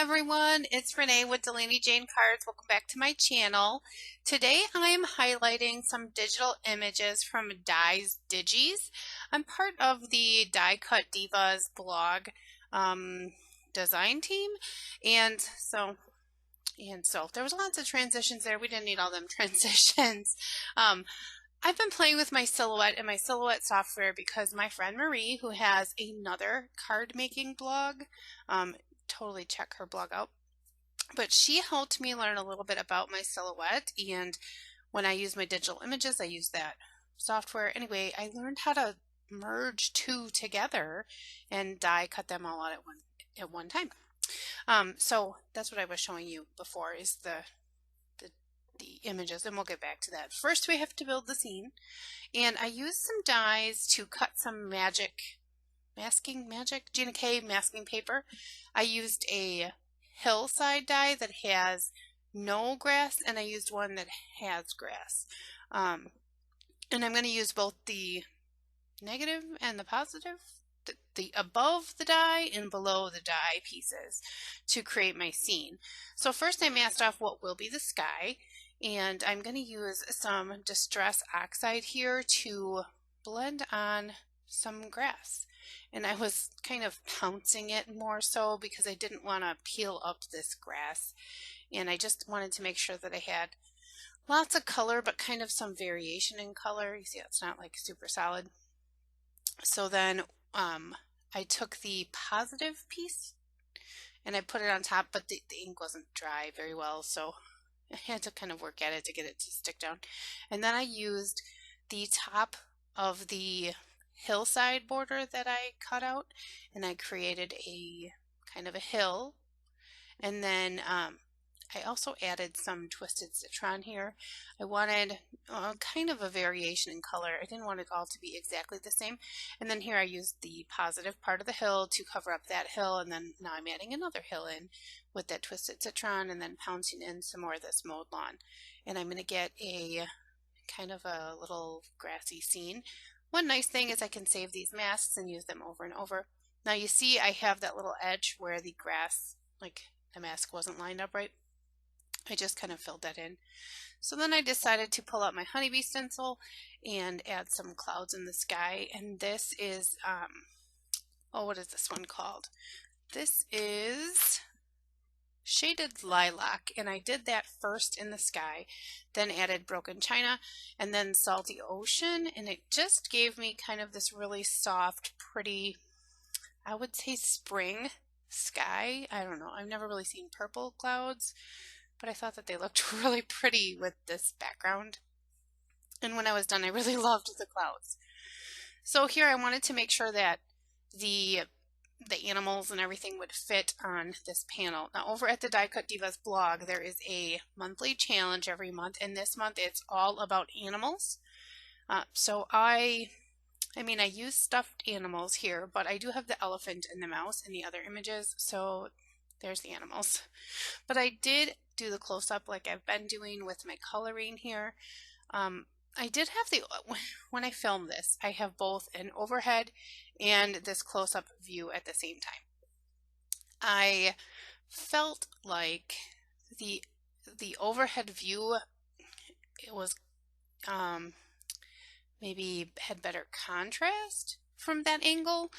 everyone, it's Renee with Delaney Jane Cards. Welcome back to my channel. Today I am highlighting some digital images from Digis. I'm part of the Die Cut Divas blog design team, and so there was lots of transitions there. We didn't need all them transitions. I've been playing with my silhouette and my silhouette software because my friend Marie, who has another card making blog, totally check her blog out, but she helped me learn a little bit about my silhouette, and when I use my digital images, I use that software. Anyway, I learned how to merge two together and die cut them all out at one time. So that's what I was showing you before, is the images, and we'll get back to that. First, we have to build the scene, and I used some dies to cut some Gina K masking paper. I used a hillside die that has no grass, and I used one that has grass. And I'm going to use both the negative and the positive, the above the die and below the die pieces to create my scene. So first I masked off what will be the sky, and I'm going to use some Distress Oxide here to blend on some grass. And I was kind of pouncing it more so because I didn't want to peel up this grass, and I just wanted to make sure that I had lots of color but kind of some variation in color. You see, it's not like super solid. So then I took the positive piece and I put it on top, but the ink wasn't dry very well, so I had to kind of work at it to get it to stick down. And then I used the top of the hillside border that I cut out, and I created a kind of a hill. And then I also added some twisted citron here. I wanted kind of a variation in color. I didn't want it all to be exactly the same. And then here I used the positive part of the hill to cover up that hill, and then now I'm adding another hill in with that twisted citron, and then pouncing in some more of this mowed lawn. And I'm going to get a kind of a little grassy scene. One nice thing is I can save these masks and use them over and over. Now you see I have that little edge where the grass, like the mask wasn't lined up right. I just kind of filled that in. So then I decided to pull out my honeybee stencil and add some clouds in the sky. And this is, what is this one called? This is Shaded Lilac, and I did that first in the sky, then added Broken China, and then Salty Ocean, and it just gave me kind of this really soft, pretty, I would say spring sky. I don't know, I've never really seen purple clouds, but I thought that they looked really pretty with this background. And when I was done, I really loved the clouds. So here I wanted to make sure that the animals and everything would fit on this panel. Now over at the Die Cut Divas blog, there is a monthly challenge every month, and this month it's all about animals. So I use stuffed animals here, but I do have the elephant and the mouse in the other images, so there's the animals. But I did do the close-up like I've been doing with my coloring here. I did have when I filmed this, I have both an overhead and this close-up view at the same time. I felt like the overhead view, it was maybe had better contrast from that angle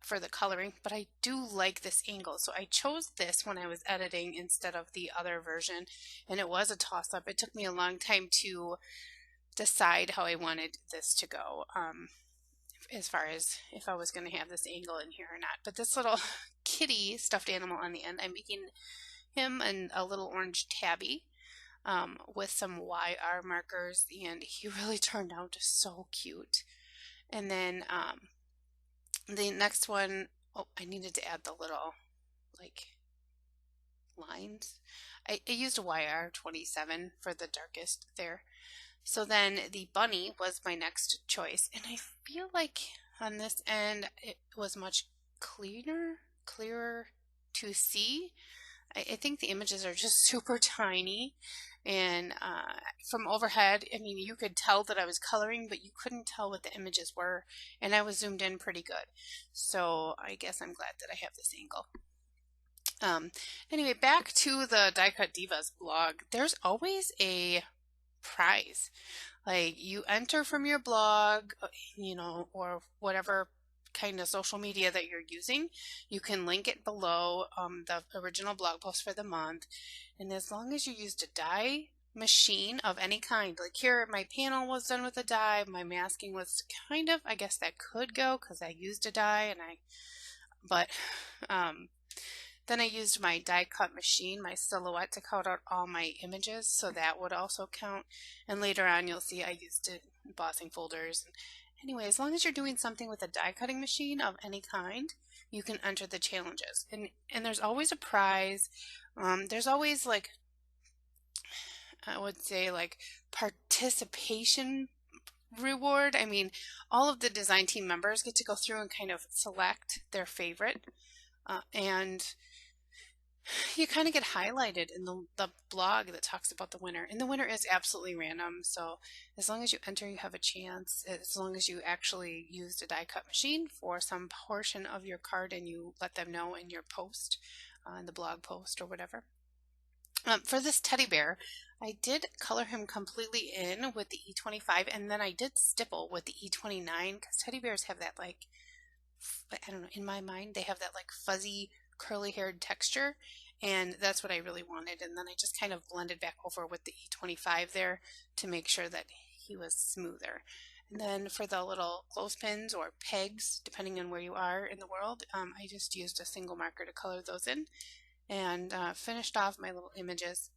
for the coloring, but I do like this angle, so I chose this when I was editing instead of the other version, and it was a toss-up. It took me a long time to decide how I wanted this to go, as far as if I was going to have this angle in here or not. But this little kitty stuffed animal on the end, I'm making him a little orange tabby with some YR markers, and he really turned out so cute. And then the next one, I needed to add the little like lines. I used a YR27 for the darkest there. So then the bunny was my next choice, and I feel like on this end it was much clearer to see. I think the images are just super tiny, and from overhead, I mean, you could tell that I was coloring, but you couldn't tell what the images were, and I was zoomed in pretty good. So I guess I'm glad that I have this angle. Anyway, back to the Die Cut Divas blog. There's always a prize. Like you enter from your blog, or whatever kind of social media that you're using. You can link it below the original blog post for the month. And as long as you used a die machine of any kind, like here, my panel was done with a die. My masking was kind of, I guess that could go because I used a die but then I used my die cut machine, my silhouette, to cut out all my images, so that would also count. And later on you'll see I used it in embossing folders. Anyway, as long as you're doing something with a die cutting machine of any kind, you can enter the challenges. And there's always a prize. There's always, like, I would say, like, participation reward. I mean, all of the design team members get to go through and kind of select their favorite. And you kind of get highlighted in the blog that talks about the winner. And the winner is absolutely random. So as long as you enter, you have a chance. As long as you actually used a die cut machine for some portion of your card and you let them know in your post, in the blog post or whatever. For this teddy bear, I did color him completely in with the E25, and then I did stipple with the E29 because teddy bears have that, like, I don't know, in my mind, they have that like fuzzy curly haired texture, and that's what I really wanted. And then I just kind of blended back over with the E25 there to make sure that he was smoother. And then for the little clothespins or pegs, depending on where you are in the world, I just used a single marker to color those in, and finished off my little images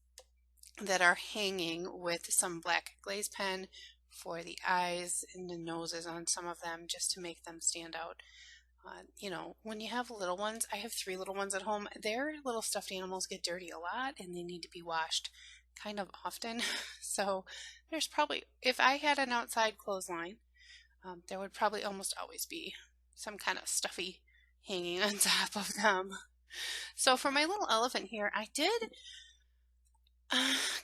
that are hanging with some black glaze pen for the eyes and the noses on some of them, just to make them stand out. When you have little ones, I have 3 little ones at home, their little stuffed animals get dirty a lot and they need to be washed kind of often. So there's probably, if I had an outside clothesline, there would probably almost always be some kind of stuffy hanging on top of them. So for my little elephant here, I did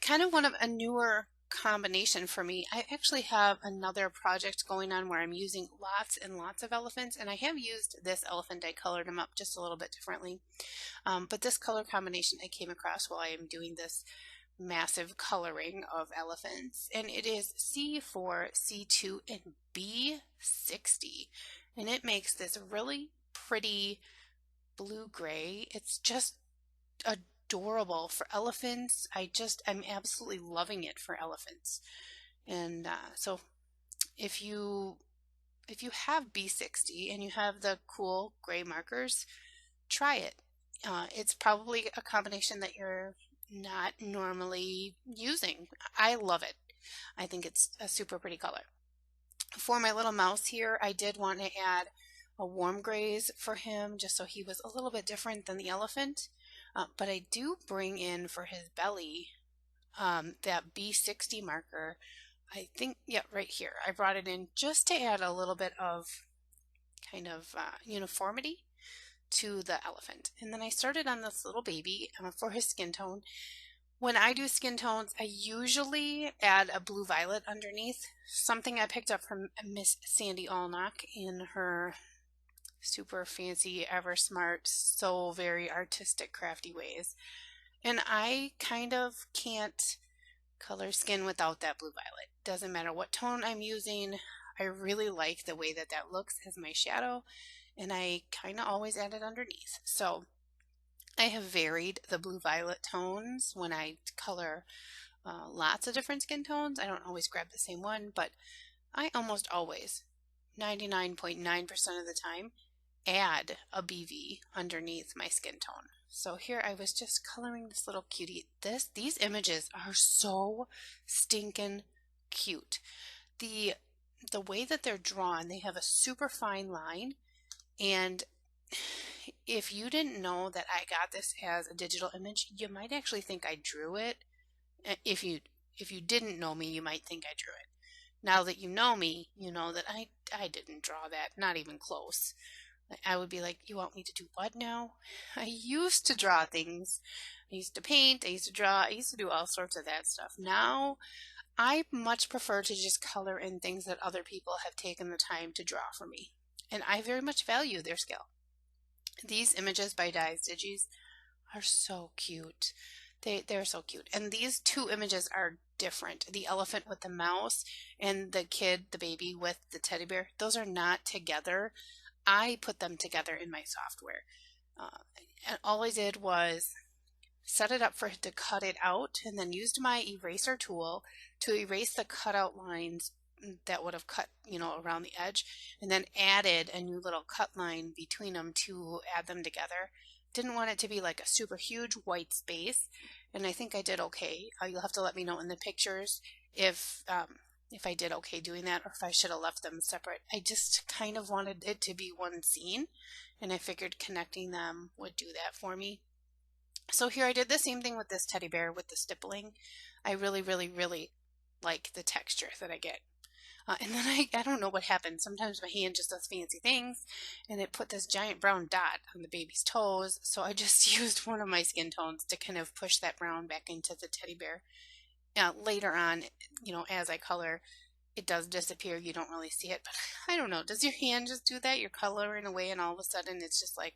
kind of one of a newer combination for me. I actually have another project going on where I'm using lots and lots of elephants, and I have used this elephant. I colored him up just a little bit differently, but this color combination I came across while I am doing this massive coloring of elephants, and it is C4, C2, and B60, and it makes this really pretty blue-gray. It's just adorable for elephants. I'm absolutely loving it for elephants. And so if you have B60 and you have the cool gray markers, try it. It's probably a combination that you're not normally using. I love it. I think it's a super pretty color. For my little mouse here, I did want to add a warm grays for him, just so he was a little bit different than the elephant. But I do bring in for his belly that B60 marker. I think, yeah, right here. I brought it in just to add a little bit of kind of uniformity to the elephant. And then I started on this little baby for his skin tone. When I do skin tones, I usually add a blue violet underneath, something I picked up from Miss Sandy Allnock in her super fancy, ever smart, so very artistic, crafty ways. And I kind of can't color skin without that blue violet. Doesn't matter what tone I'm using. I really like the way that that looks as my shadow, and I kind of always add it underneath. So I have varied the blue violet tones when I color lots of different skin tones. I don't always grab the same one, but I almost always, 99.9% of the time, add a BV underneath my skin tone. So here I was just coloring this little cutie. These images are so stinking cute. The way that they're drawn, they have a super fine line, and if you didn't know that I got this as a digital image, you might actually think I drew it. If you didn't know me, you might think I drew it. Now that you know me, you know that I didn't draw that, not even close. I would be like, you want me to do what now? I used to draw things, I used to paint, I used to draw, I used to do all sorts of that stuff. Now I much prefer to just color in things that other people have taken the time to draw for me. And I very much value their skill. These images by Digis are so cute. They're so cute. And these two images are different. The elephant with the mouse and the kid, the baby with the teddy bear, those are not together. I put them together in my software. And all I did was set it up for it to cut it out, and then used my eraser tool to erase the cutout lines that would have cut, around the edge, and then added a new little cut line between them to add them together. Didn't want it to be like a super huge white space, and I think I did okay. You'll have to let me know in the pictures if I did okay doing that, or if I should have left them separate. I just kind of wanted it to be one scene, and I figured connecting them would do that for me. So here I did the same thing with this teddy bear with the stippling. I really, really, really like the texture that I get. And then I don't know what happened. Sometimes my hand just does fancy things, and it put this giant brown dot on the baby's toes. So I just used one of my skin tones to kind of push that brown back into the teddy bear. Later on, as I color, it does disappear. You don't really see it, but I don't know. Does your hand just do that? You're coloring away, and all of a sudden it's just like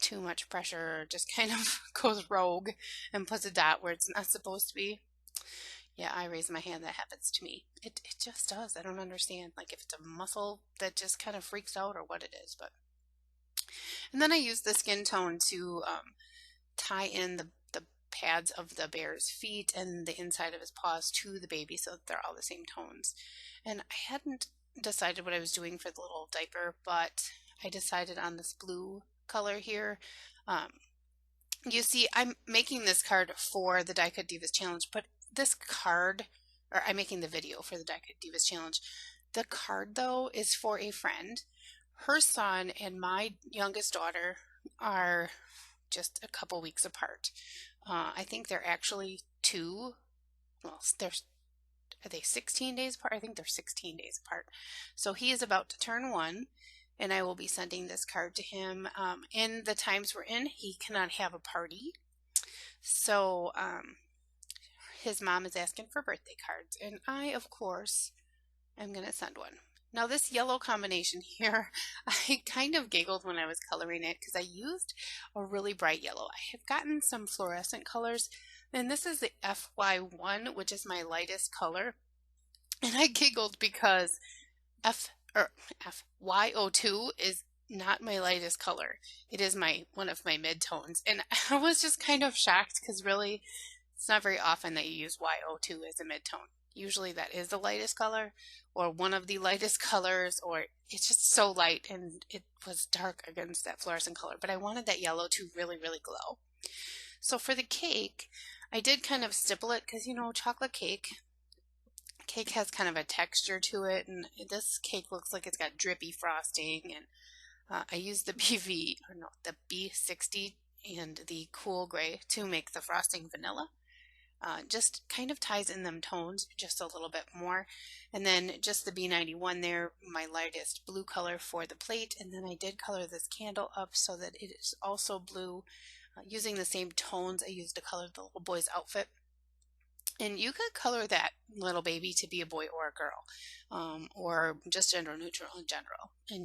too much pressure, just kind of goes rogue and puts a dot where it's not supposed to be. Yeah, I raise my hand. That happens to me. It just does. I don't understand. Like if it's a muscle that just kind of freaks out or what it is. And then I use the skin tone to tie in the pads of the bear's feet and the inside of his paws to the baby so that they're all the same tones. And I hadn't decided what I was doing for the little diaper, but I decided on this blue color here. You see, I'm making this card for the Die Cut Divas Challenge, but this card, or I'm making the video for the Die Cut Divas Challenge. The card, though, is for a friend. Her son and my youngest daughter are just a couple weeks apart. I think they're actually are they 16 days apart? I think they're 16 days apart. So he is about to turn 1. And I will be sending this card to him. In the times we're in, he cannot have a party. So his mom is asking for birthday cards. And I, of course, am going to send one. Now this yellow combination here, I kind of giggled when I was coloring it because I used a really bright yellow. I have gotten some fluorescent colors. And this is the FY1, which is my lightest color. And I giggled because FY02 is not my lightest color. It is one of my mid-tones. And I was just kind of shocked because really it's not very often that you use Y02 as a mid-tone. Usually that is the lightest color or one of the lightest colors, or it's just so light and it was dark against that fluorescent color. But I wanted that yellow to really, really glow. So for the cake, I did kind of stipple it because, chocolate cake has kind of a texture to it, and this cake looks like it's got drippy frosting. And I used the B60 and the cool gray to make the frosting vanilla. Just kind of ties in them tones just a little bit more. And then just the B91 there, my lightest blue color for the plate. And then I did color this candle up so that it is also blue, using the same tones I used to color the little boy's outfit. And you could color that little baby to be a boy or a girl, or just gender neutral in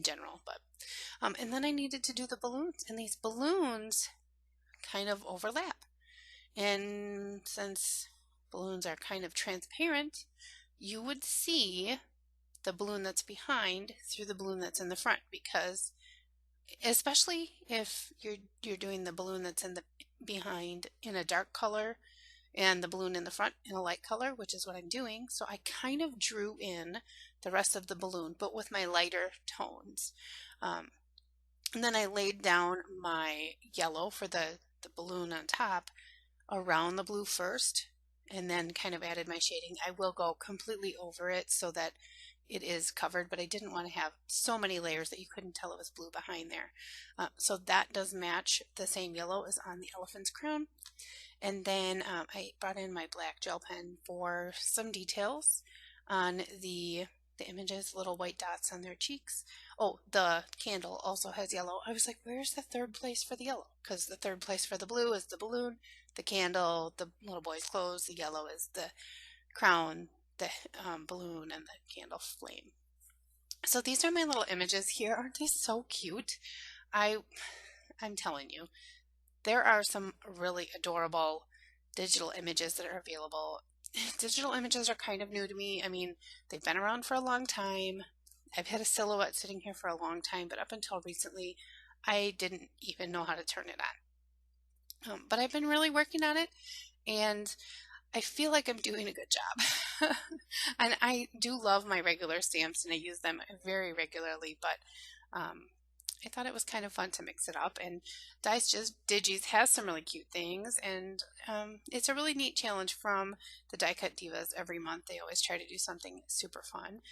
general. But and then I needed to do the balloons, and these balloons kind of overlap. And since balloons are kind of transparent, you would see the balloon that's behind through the balloon that's in the front, because especially if you're doing the balloon that's in the behind in a dark color and the balloon in the front in a light color, which is what I'm doing. So I kind of drew in the rest of the balloon, but with my lighter tones. And then I laid down my yellow for the balloon on top around the blue first, and then kind of added my shading. I will go completely over it so that it is covered, but I didn't want to have so many layers that you couldn't tell it was blue behind there. So that does match the same yellow as on the elephant's crown. And then I brought in my black gel pen for some details on the images, little white dots on their cheeks. Oh, the candle also has yellow. I was like, where's the third place for the yellow? Because the third place for the blue is the balloon. the candle, the little boy's clothes, the yellow is the crown, the balloon, and the candle flame. So these are my little images here. Aren't they so cute? I, I'm telling you, there are some really adorable digital images that are available. Digital images are kind of new to me. I mean, they've been around for a long time. I've had a silhouette sitting here for a long time, but up until recently, I didn't even know how to turn it on. But I've been really working on it, and I feel like I'm doing a good job. And I do love my regular stamps, and I use them very regularly, but I thought it was kind of fun to mix it up. And Digis has some really cute things, and it's a really neat challenge from the Die Cut Divas. Every month they always try to do something super fun.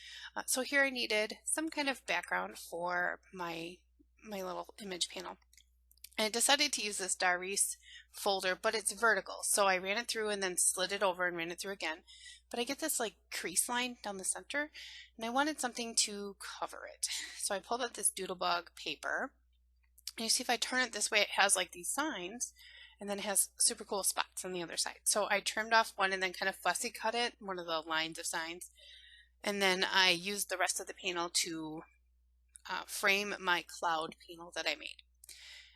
So here I needed some kind of background for my little image panel. I decided to use this Digis folder, but it's vertical. So I ran it through and then slid it over and ran it through again. But I get this like crease line down the center, and I wanted something to cover it. So I pulled out this Doodlebug paper. And you see if I turn it this way, it has like these signs, and then it has super cool spots on the other side. So I trimmed off one and then kind of fussy cut it, one of the lines of signs. And then I used the rest of the panel to frame my cloud panel that I made.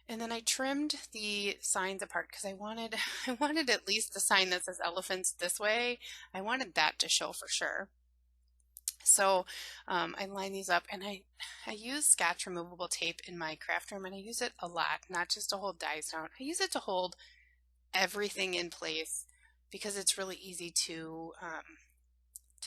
And then I trimmed the signs apart because I wanted I wanted at least the sign that says elephants this way. I wanted that to show for sure. So I line these up, and I use Scotch removable tape in my craft room, and I use it a lot, not just to hold dies down. I use it to hold everything in place because it's really easy to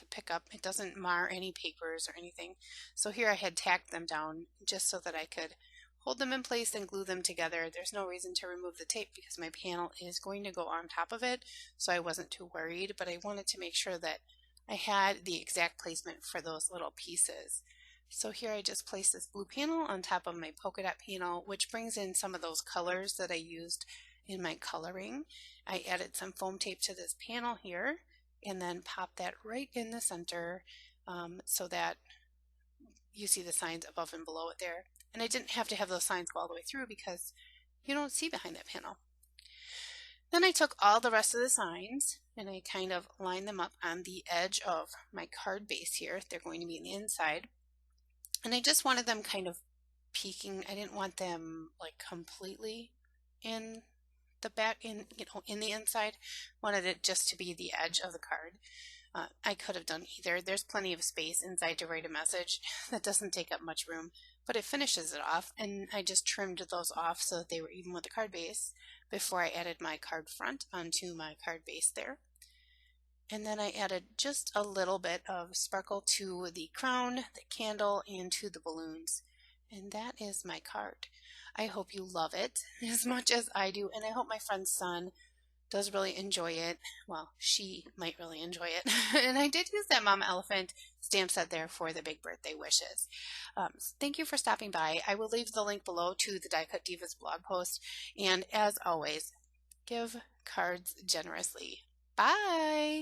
pick up. It doesn't mar any papers or anything. So here I had tacked them down just so that I could hold them in place and glue them together. There's no reason to remove the tape because my panel is going to go on top of it, so I wasn't too worried, but I wanted to make sure that I had the exact placement for those little pieces. So here I just placed this blue panel on top of my polka dot panel, which brings in some of those colors that I used in my coloring. I added some foam tape to this panel here and then popped that right in the center so that you see the signs above and below it there. And I didn't have to have those signs go all the way through because you don't see behind that panel. Then I took all the rest of the signs and I kind of lined them up on the edge of my card base here. They're going to be on the inside. And I just wanted them kind of peeking. I didn't want them like completely in the back, in the inside. Wanted it just to be the edge of the card. I could have done either. There's plenty of space inside to write a message. That doesn't take up much room, but it finishes it off, and I just trimmed those off so that they were even with the card base before I added my card front onto my card base there. And then I added just a little bit of sparkle to the crown, the candle, and to the balloons. And that is my card. I hope you love it as much as I do, and I hope my friend's son does really enjoy it. Well, she might really enjoy it. And I did use that Mama Elephant stamp set there for the big birthday wishes. Thank you for stopping by. I will leave the link below to the Die Cut Divas blog post. And as always, give cards generously. Bye!